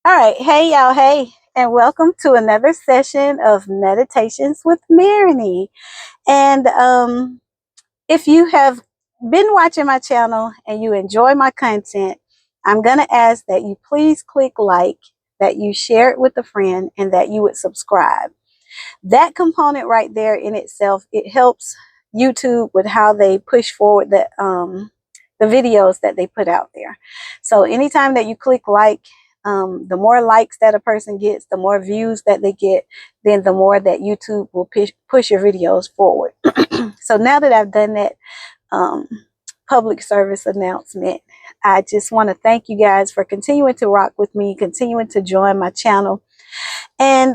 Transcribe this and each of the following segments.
All right. Hey, y'all. Hey, and welcome to another session of Meditations with Marigny. And if you have been watching my channel and you enjoy my content, I'm going to ask that you please click like, that you share it with a friend, and that you would subscribe. That component right there in itself, it helps YouTube with how they push forward the videos that they put out there. So anytime that you click like, the more likes that a person gets, the more views that they get, then the more that YouTube will push your videos forward. So now that I've done that um, public service announcement, I just want to thank you guys for continuing to rock with me, continuing to join my channel, and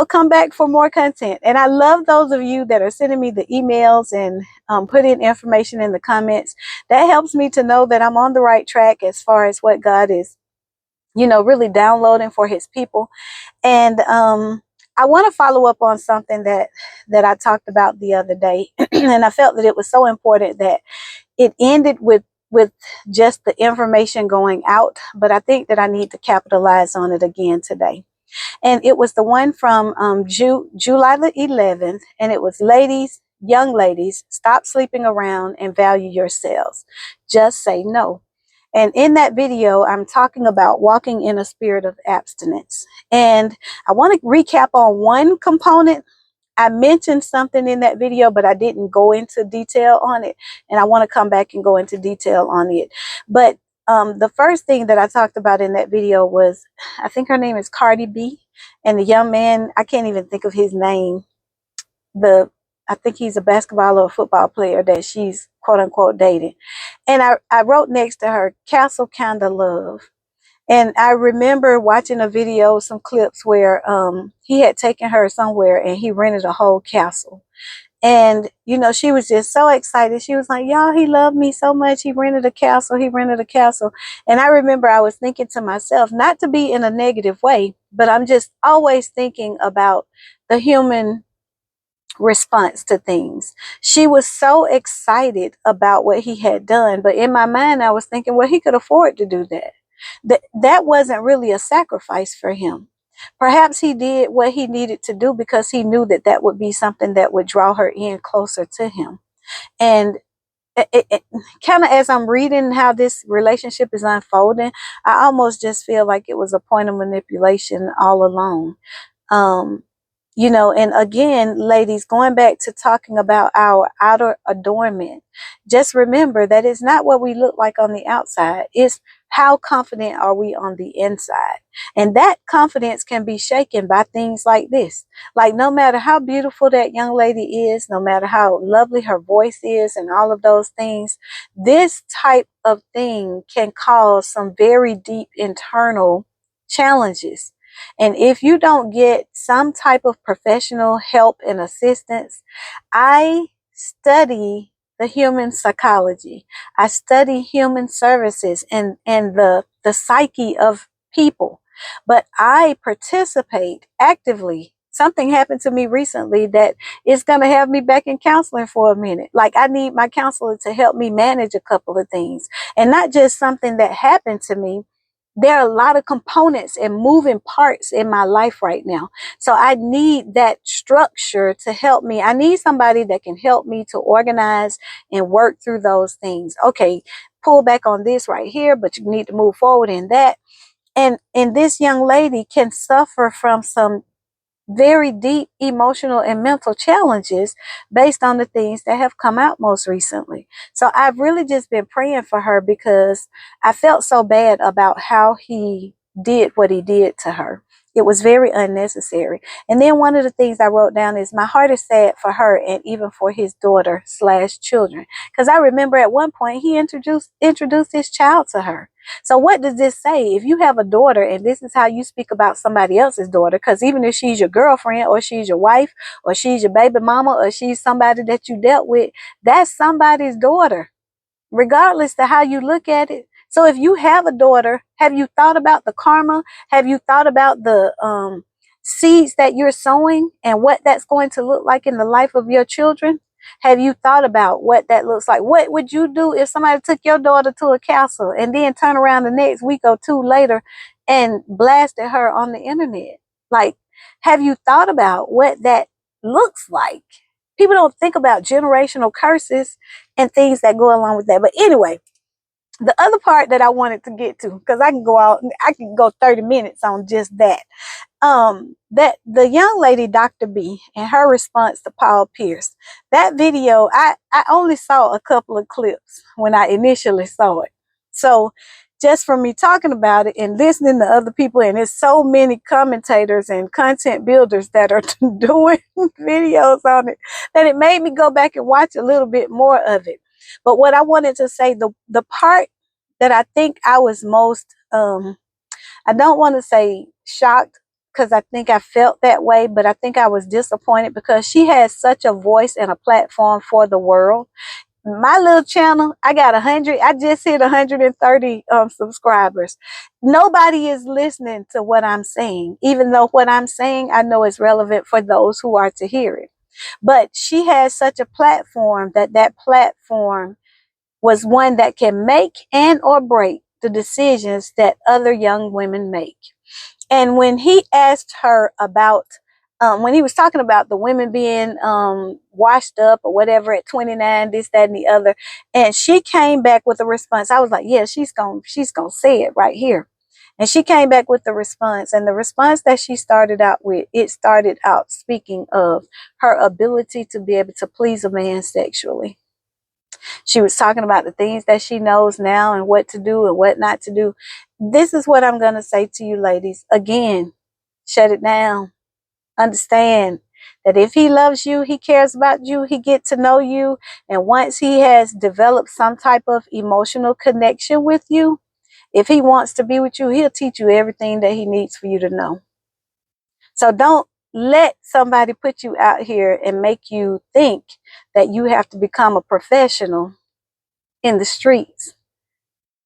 come back for more content. And I love those of you that are sending me the emails and putting information in the comments. That helps me to know that I'm on the right track as far as what God is, really downloading for his people. And I want to follow up on something that I talked about the other day. And I felt that it was so important that it ended with just the information going out, but I think that I need to capitalize on it again today. And it was the one from July the 11th, and it was young ladies, stop sleeping around and value yourselves. Just say no. And in that video, I'm talking about walking in a spirit of abstinence. And I want to recap on one component. I mentioned something in that video, but I didn't go into detail on it. And I want to come back and go into detail on it. But the first thing that I talked about in that video was, I think her name is Cardi B. And the young man, I can't even think of his name. I think he's a basketball or a football player that she's quote unquote dating. And I wrote next to her, Castle Kinda Love. And I remember watching a video, some clips where he had taken her somewhere and he rented a whole castle. And, she was just so excited. She was like, y'all, he loved me so much. He rented a castle. He rented a castle. And I remember I was thinking to myself, not to be in a negative way, but I'm just always thinking about the human response to things. She was so excited about what he had done. But in my mind, I was thinking, well, he could afford to do that. That wasn't really a sacrifice for him. Perhaps he did what he needed to do because he knew that that would be something that would draw her in closer to him. And it kind of, as I'm reading how this relationship is unfolding, I almost just feel like it was a point of manipulation all along. And again, ladies, going back to talking about our outer adornment, just remember that it's not what we look like on the outside. It's how confident are we on the inside? And that confidence can be shaken by things like this. Like, no matter how beautiful that young lady is, no matter how lovely her voice is and all of those things, this type of thing can cause some very deep internal challenges. And if you don't get some type of professional help and assistance, I study the human psychology. I study human services and the psyche of people. But I participate actively. Something happened to me recently that is going to have me back in counseling for a minute. Like, I need my counselor to help me manage a couple of things. And not just something that happened to me. There are a lot of components and moving parts in my life right now. So I need that structure to help me. I need somebody that can help me to organize and work through those things. Okay, pull back on this right here, but you need to move forward in that. And this young lady can suffer from some very deep emotional and mental challenges based on the things that have come out most recently. So I've really just been praying for her because I felt so bad about how he did what he did to her. It was very unnecessary. And then one of the things I wrote down is, my heart is sad for her and even for his daughter / children. Because I remember at one point he introduced his child to her. So what does this say? If you have a daughter and this is how you speak about somebody else's daughter, because even if she's your girlfriend or she's your wife or she's your baby mama or she's somebody that you dealt with, that's somebody's daughter, regardless to how you look at it. So if you have a daughter, have you thought about the karma? Have you thought about the seeds that you're sowing and what that's going to look like in the life of your children? Have you thought about what that looks like? What would you do if somebody took your daughter to a castle and then turn around the next week or two later and blasted her on the internet. Like, have you thought about what that looks like? People don't think about generational curses and things that go along with that. But anyway, the other part that I wanted to get to, because I can go 30 minutes on just that. That the young lady, Dr. B, and her response to Paul Pierce, that video, I only saw a couple of clips when I initially saw it. So just from me talking about it and listening to other people, and there's so many commentators and content builders that are doing videos on it, that it made me go back and watch a little bit more of it. But what I wanted to say, the part that I think I was most, I don't want to say shocked, because I think I felt that way, but I think I was disappointed because she has such a voice and a platform for the world. My little channel, I got 100, I just hit 130 subscribers. Nobody is listening to what I'm saying, even though what I'm saying I know is relevant for those who are to hear it. But she has such a platform that platform was one that can make and or break the decisions that other young women make. And when he asked her about, when he was talking about the women being washed up or whatever at 29, this, that, and the other, and she came back with a response. I was like, yeah, she's gonna say it right here. And she came back with the response, and the response that she started out with, it started out speaking of her ability to be able to please a man sexually. She was talking about the things that she knows now and what to do and what not to do. This is what I'm going to say to you ladies. Again, shut it down. Understand that if he loves you, he cares about you, he gets to know you. And once he has developed some type of emotional connection with you, if he wants to be with you, he'll teach you everything that he needs for you to know. So don't let somebody put you out here and make you think that you have to become a professional in the streets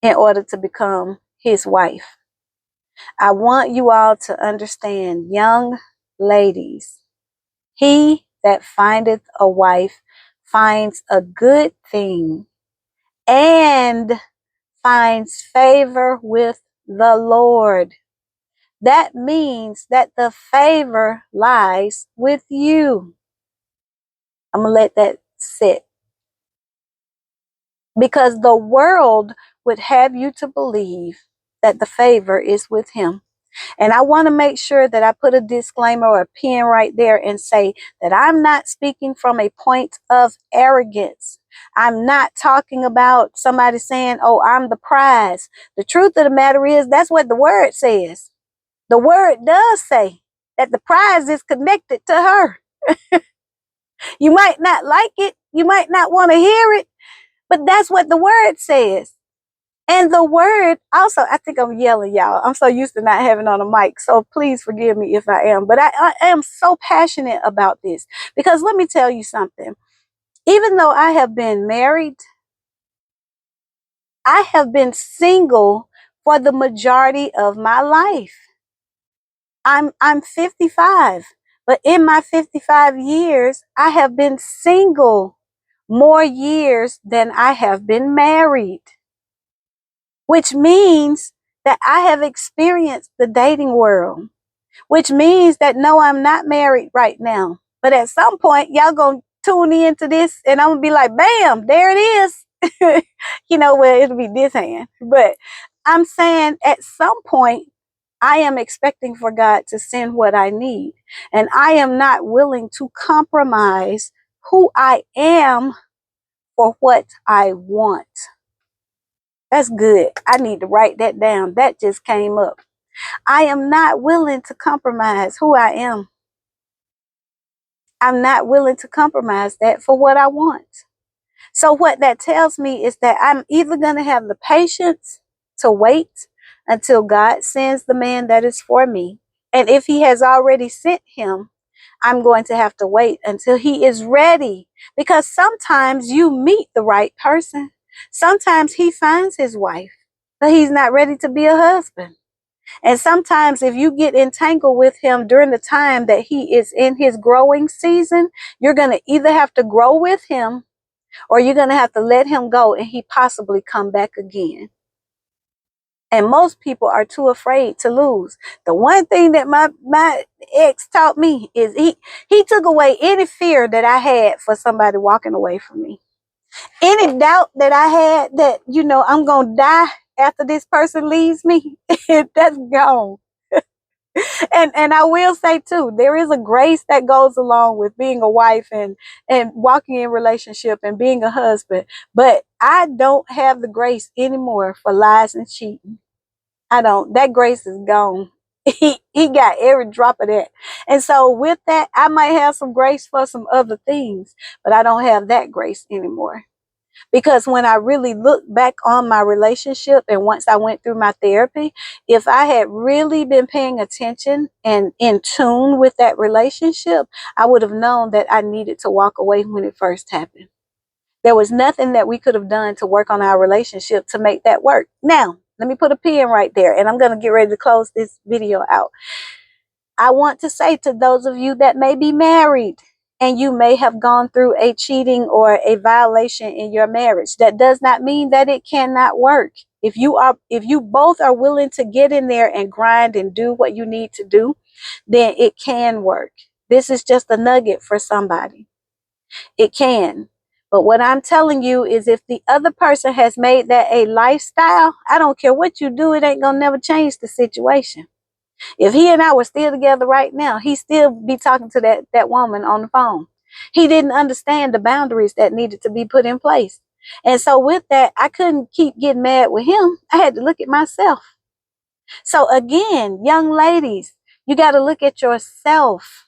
in order to become his wife. I want you all to understand, young ladies, he that findeth a wife finds a good thing and finds favor with the Lord. That means that the favor lies with you. I'm going to let that sit. Because the world would have you to believe that the favor is with him. And I want to make sure that I put a disclaimer or a pin right there and say that I'm not speaking from a point of arrogance. I'm not talking about somebody saying, oh, I'm the prize. The truth of the matter is that's what the word says. The word does say that the prize is connected to her. You might not like it. You might not want to hear it, but that's what the word says. And the word also, I think I'm yelling, y'all. I'm so used to not having on a mic. So please forgive me if I am. But I am so passionate about this. Because let me tell you something. Even though I have been married, I have been single for the majority of my life. I'm 55. But in my 55 years, I have been single more years than I have been married. Which means that I have experienced the dating world, which means that no, I'm not married right now. But at some point, y'all gonna tune into this and I'm gonna be like, bam, there it is. You know, well, it'll be this hand. But I'm saying at some point, I am expecting for God to send what I need. And I am not willing to compromise who I am for what I want. That's good. I need to write that down. That just came up. I am not willing to compromise who I am. I'm not willing to compromise that for what I want. So what that tells me is that I'm either going to have the patience to wait until God sends the man that is for me. And if he has already sent him, I'm going to have to wait until he is ready. Because sometimes you meet the right person. Sometimes he finds his wife, but he's not ready to be a husband. And sometimes if you get entangled with him during the time that he is in his growing season, you're going to either have to grow with him or you're going to have to let him go and he possibly come back again. And most people are too afraid to lose. The one thing that my ex taught me is he took away any fear that I had for somebody walking away from me. Any doubt that I had that, I'm going to die after this person leaves me, that's gone. And I will say too, there is a grace that goes along with being a wife and walking in relationship and being a husband. But I don't have the grace anymore for lies and cheating. I don't. That grace is gone. He got every drop of that. And so with that, I might have some grace for some other things, but I don't have that grace anymore. Because when I really look back on my relationship and once I went through my therapy, if I had really been paying attention and in tune with that relationship, I would have known that I needed to walk away when it first happened. There was nothing that we could have done to work on our relationship to make that work. Now, let me put a pin right there, and I'm going to get ready to close this video out. I want to say to those of you that may be married and you may have gone through a cheating or a violation in your marriage, that does not mean that it cannot work. If you both are willing to get in there and grind and do what you need to do, then it can work. This is just a nugget for somebody. It can. But what I'm telling you is if the other person has made that a lifestyle, I don't care what you do, it ain't gonna never change the situation. If he and I were still together right now, he'd still be talking to that woman on the phone. He didn't understand the boundaries that needed to be put in place. And so with that, I couldn't keep getting mad with him. I had to look at myself. So again, young ladies, you got to look at yourself.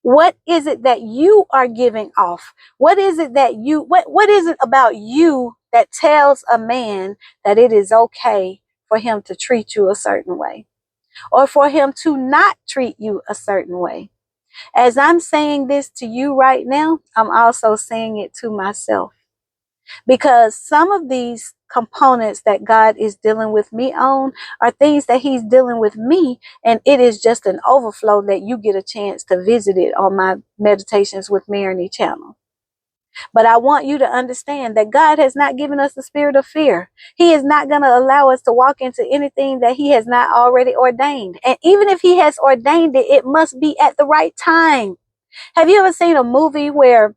What is it that you are giving off? What is it that what is it about you that tells a man that it is okay for him to treat you a certain way or for him to not treat you a certain way? As I'm saying this to you right now, I'm also saying it to myself. Because some of these components that God is dealing with me on are things that he's dealing with me, and it is just an overflow that you get a chance to visit it on my Meditations with Marigny channel. But I want you to understand that God has not given us the spirit of fear. He is not going to allow us to walk into anything that he has not already ordained. And even if he has ordained it, it must be at the right time. Have you ever seen a movie where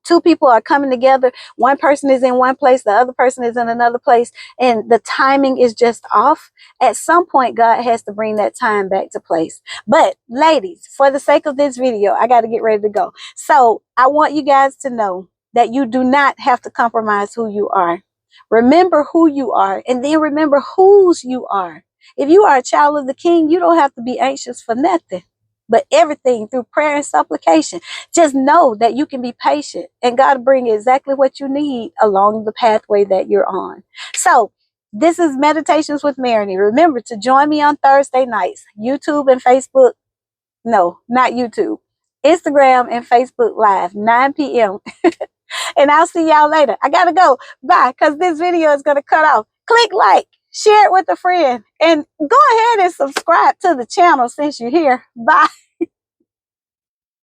two people are coming together? One person is in one place, the other person is in another place, and the timing is just off. At some point, God has to bring that time back to place. But ladies, for the sake of this video, I got to get ready to go. So I want you guys to know that you do not have to compromise who you are. Remember who you are, and then remember whose you are. If you are a child of the King, you don't have to be anxious for nothing, but everything through prayer and supplication. Just know that you can be patient and God will bring exactly what you need along the pathway that you're on. So this is Meditations with Marigny. Remember to join me on Thursday nights, YouTube and Facebook. No, not YouTube. Instagram and Facebook Live, 9 p.m. And I'll see y'all later. I gotta go. Bye, because this video is gonna cut off. Click like, share it with a friend, and go ahead and subscribe to the channel since you're here. Bye.